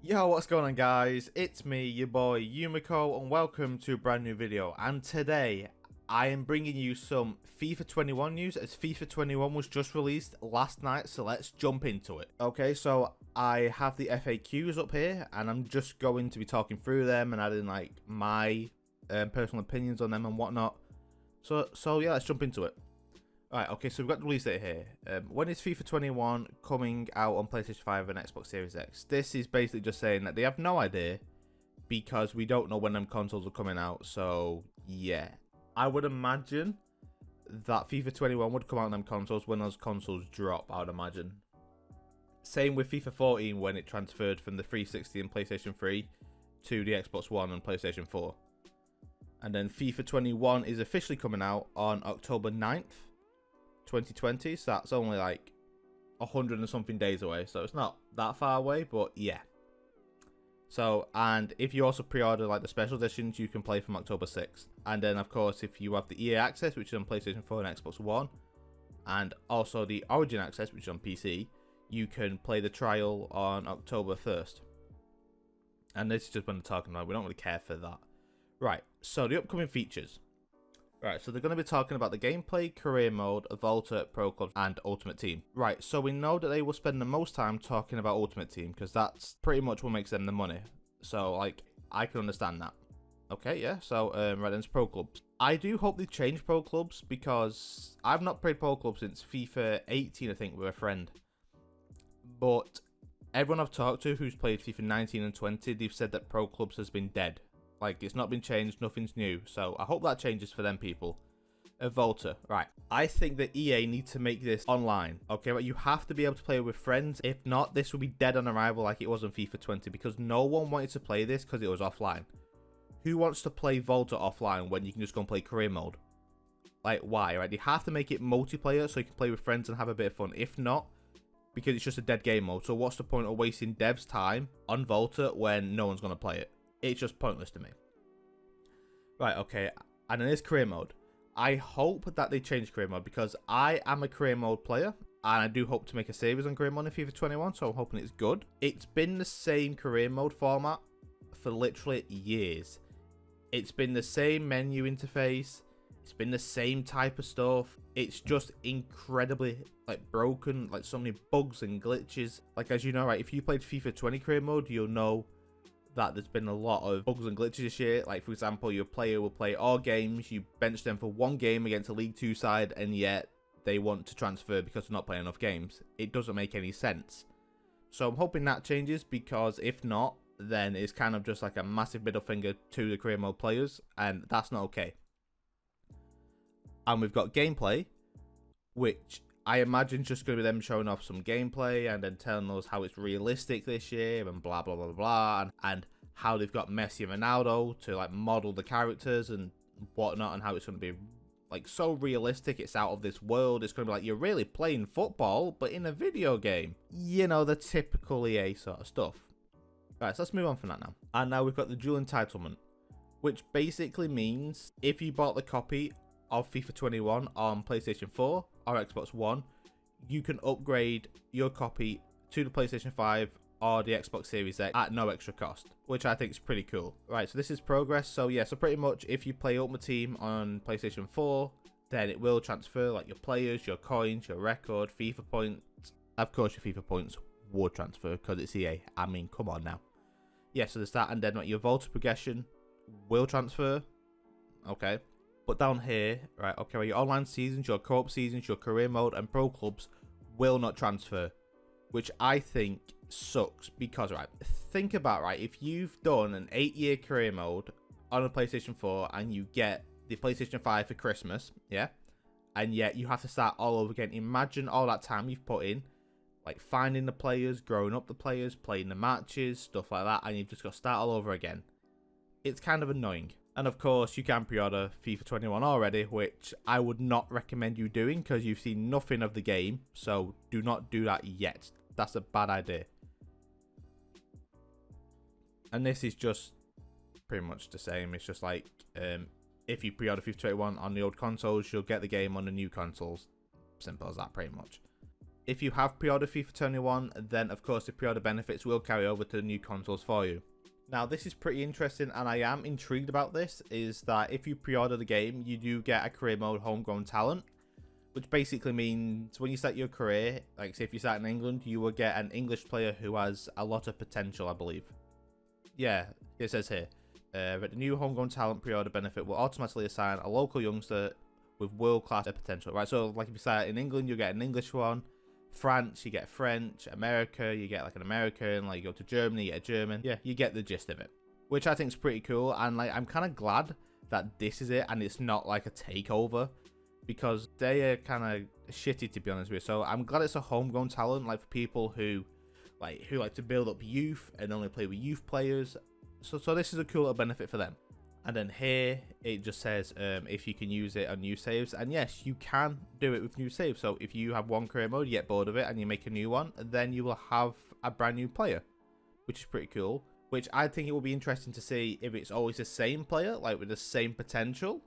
Yo, what's going on guys? It's me, your boy Yumiko, and welcome to a brand new video. And today, I am bringing you some FIFA 21 news, as FIFA 21 was just released last night, so let's jump into it. Okay, so I have the FAQs up here, and I'm just going to be talking through them and adding like my personal opinions on them and whatnot. So yeah, let's jump into it. Right, okay, so we've got the release date here. When is FIFA 21 coming out on PlayStation 5 and Xbox Series X? This is basically just saying that they have no idea because we don't know when them consoles are coming out. So, yeah. I would imagine that FIFA 21 would come out on them consoles when those consoles drop, I would imagine. Same with FIFA 14 when it transferred from the 360 and PlayStation 3 to the Xbox One and PlayStation 4. And then FIFA 21 is officially coming out on October 9th. 2020, so that's only like 100 and something days away, so it's not that far away, but yeah. So, and if you also pre-order like the special editions, you can play from October 6th. And then of course, if you have the EA access, which is on PlayStation 4 and Xbox One, and also the Origin access, which is on PC, you can play the trial on October 1st. And this is just when they're talking about, we don't really care for that. Right, so the upcoming features. Right, so they're going to be talking about the gameplay, career mode, Volta, Pro Clubs, and Ultimate Team. Right, so we know that they will spend the most time talking about Ultimate Team, because that's pretty much what makes them the money. So, like, I can understand that. Okay, yeah, so, right then, it's Pro Clubs. I do hope they change Pro Clubs, because I've not played Pro Clubs since FIFA 18, I think, with a friend. But everyone I've talked to who's played FIFA 19 and 20, they've said that Pro Clubs has been dead. Like, it's not been changed, nothing's new. So, I hope that changes for them people. Volta, right. I think that EA need to make this online. Okay, but you have to be able to play with friends. If not, this will be dead on arrival like it was on FIFA 20. Because no one wanted to play this because it was offline. Who wants to play Volta offline when you can just go and play career mode? Like, why, right? You have to make it multiplayer so you can play with friends and have a bit of fun. If not, because it's just a dead game mode. So, what's the point of wasting devs' time on Volta when no one's going to play it? It's just pointless to me. Right, okay. And in this career mode, I hope that they change career mode because I am a career mode player and I do hope to make a savers on career mode in FIFA 21, so I'm hoping it's good. It's been the same career mode format for literally years. It's been the same menu interface. It's been the same type of stuff. It's just incredibly like broken, like so many bugs and glitches. Like, as you know, right, if you played FIFA 20 career mode, you'll know that there's been a lot of bugs and glitches this year. Like, for example, your player will play all games, you bench them for one game against a League 2 side, and yet they want to transfer because they're not playing enough games. It doesn't make any sense. So I'm hoping that changes, because if not, then it's kind of just like a massive middle finger to the career mode players, and that's not okay. And we've got gameplay, which I imagine just going to be them showing off some gameplay and then telling us how it's realistic this year and blah, blah, blah, blah, and how they've got Messi and Ronaldo to like model the characters and whatnot, and how it's going to be like so realistic, it's out of this world. It's going to be like you're really playing football, but in a video game. You know, the typical EA sort of stuff. Right, so let's move on from that now. And now we've got the dual entitlement, which basically means if you bought the copy of FIFA 21 on PlayStation 4 or Xbox One, you can upgrade your copy to the PlayStation 5 or the Xbox Series X at no extra cost, which I think is pretty cool. Right, so this is progress. So yeah, so pretty much if you play Ultimate Team on PlayStation 4, then it will transfer like your players, your coins, your record, FIFA points. Of course, your FIFA points would transfer because it's EA. I mean, come on now. Yeah, so there's that, and then like, your Volta progression will transfer. Okay. But down here, right, okay, well, your online seasons, your co-op seasons, your career mode, and pro clubs will not transfer, which I think sucks because, right, think about, right, if you've done an 8-year career mode on a PlayStation 4 and you get the PlayStation 5 for Christmas, yeah, and yet you have to start all over again. Imagine all that time you've put in, like finding the players, growing up the players, playing the matches, stuff like that, and you've just got to start all over again. It's kind of annoying. And of course, you can pre-order FIFA 21 already, which I would not recommend you doing because you've seen nothing of the game. So do not do that yet. That's a bad idea. And this is just pretty much the same. It's just like if you pre-order FIFA 21 on the old consoles, you'll get the game on the new consoles. Simple as that, pretty much. If you have pre-ordered FIFA 21, then of course the pre-order benefits will carry over to the new consoles for you. Now this is pretty interesting, and I am intrigued about this, is that if you pre-order the game, you do get a career mode homegrown talent, which basically means when you start your career, like say if you start in England, you will get an English player who has a lot of potential, I believe. Yeah, it says here, that the new homegrown talent pre-order benefit will automatically assign a local youngster with world-class potential, right? So like if you start in England, you get an English one. France, you get French. America, you get like an American. Like you go to Germany, you get a German. Yeah, you get the gist of it, which I think is pretty cool. And like I'm kind of glad that this is it and it's not like a takeover, because they are kind of shitty, to be honest with you. So I'm glad it's a homegrown talent, like for people who like to build up youth and only play with youth players. So this is a cool little benefit for them. And then here it just says if you can use it on new saves, and yes, you can do it with new saves. So if you have one career mode, you get bored of it and you make a new one, then you will have a brand new player, which is pretty cool. Which I think it will be interesting to see if it's always the same player, like with the same potential,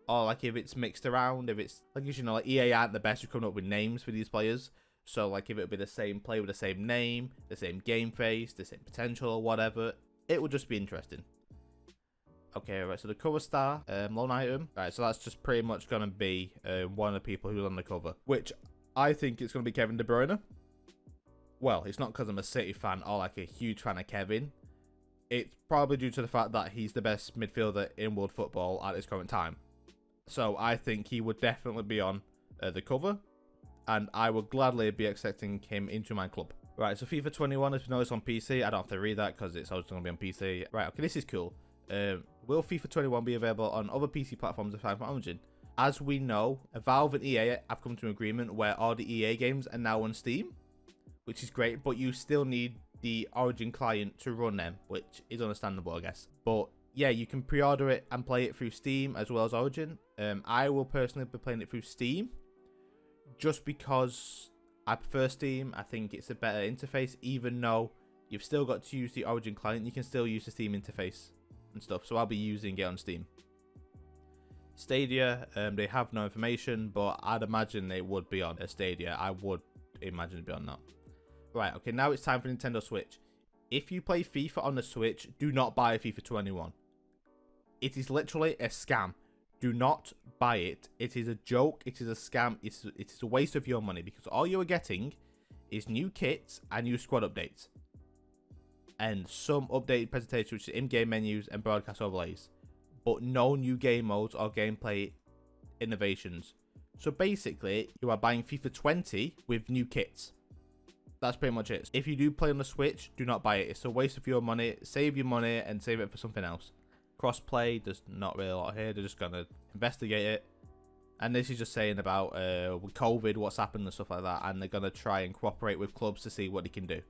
or like if it's mixed around. If it's like, you know, like EA aren't the best at coming up with names for these players, so like if it would be the same player with the same name, the same game face, the same potential or whatever, it would just be interesting. Okay, right, so the cover star, loan item. Right, so that's just pretty much going to be one of the people who's on the cover, which I think it's going to be Kevin De Bruyne. Well, it's not because I'm a City fan or like a huge fan of Kevin. It's probably due to the fact that he's the best midfielder in world football at this current time. So I think he would definitely be on the cover, and I would gladly be accepting him into my club. Right, so FIFA 21, as we know, it's on PC. I don't have to read that because it's always going to be on PC. Right, okay, this is cool. Will FIFA 21 be available on other PC platforms if I'm Origin? As we know, Valve and EA have come to an agreement where all the EA games are now on Steam, which is great, but you still need the Origin client to run them, which is understandable, I guess. But yeah, you can pre-order it and play it through Steam as well as Origin. I will personally be playing it through Steam, just because I prefer Steam. I think it's a better interface, even though you've still got to use the Origin client. You can still use the Steam interface and stuff, so I'll be using it on Steam. Stadia, they have no information, but I'd imagine they would be on Stadia. I would imagine it'd be on that. Right, okay, now it's time for Nintendo Switch. If you play FIFA on the Switch, do not buy FIFA 21. It is literally a scam. Do not buy it. It is a joke. It is a scam. It is a waste of your money, because all you are getting is new kits and new squad updates, and some updated presentation, which is in-game menus and broadcast overlays, but no new game modes or gameplay innovations. So basically, you are buying FIFA 20 with new kits. That's pretty much it. If you do play on the Switch, do not buy it. It's a waste of your money. Save your money and save it for something else. Crossplay, there's not really a lot here. They're just going to investigate it. And this is just saying about with COVID, what's happened and stuff like that. And they're going to try and cooperate with clubs to see what they can do.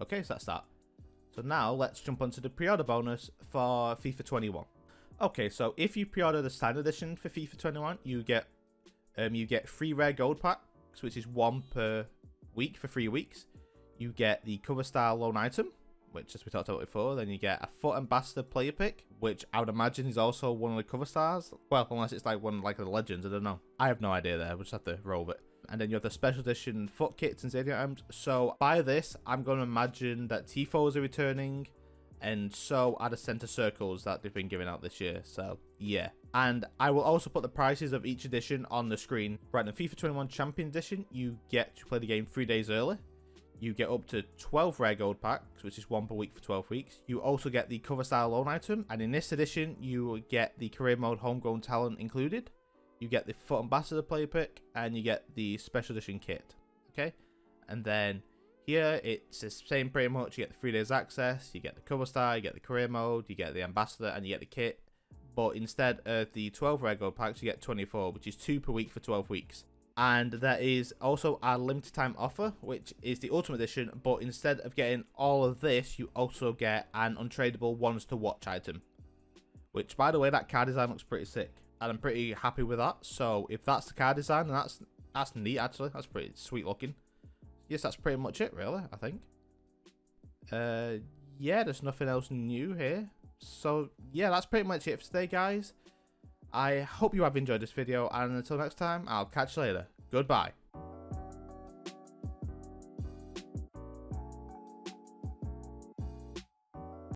Okay, so that's that. So now let's jump onto the pre-order bonus for FIFA 21. Okay, so if you pre-order the standard edition for FIFA 21, you get 3 rare gold packs, which is 1 per week for 3 weeks. You get the cover style loan item, which, as we talked about before. Then you get a foot ambassador player pick, which I would imagine is also one of the cover stars. Well, unless it's like one like the legends, I don't know. I have no idea there. We'll just have to roll with it. And then you have the special edition foot kits and stadium items. So by this, I'm going to imagine that Tifos are returning, and so are the center circles that they've been giving out this year. So yeah. And I will also put the prices of each edition on the screen. Right, in the FIFA 21 Champion Edition, you get to play the game 3 days early. You get up to 12 rare gold packs, which is 1 per week for 12 weeks. You also get the cover style loan item. And in this edition, you get the career mode homegrown talent included. You get the foot ambassador player pick, and you get the special edition kit. Okay, and then here it's the same pretty much. You get the 3 days access, you get the cover star, you get the career mode, you get the ambassador, and you get the kit. But instead of the 12 rare gold packs, you get 24, which is 2 per week for 12 weeks. And there is also a limited time offer, which is the Ultimate Edition, but instead of getting all of this, you also get an untradeable ones to watch item, which, by the way, that card design looks pretty sick. And I'm pretty happy with that. So if that's the card design, then that's neat, actually. That's pretty sweet looking. Yes, that's pretty much it, really, I think. Yeah, there's nothing else new here. So yeah, that's pretty much it for today, guys. I hope you have enjoyed this video, and until next time, I'll catch you later. Goodbye.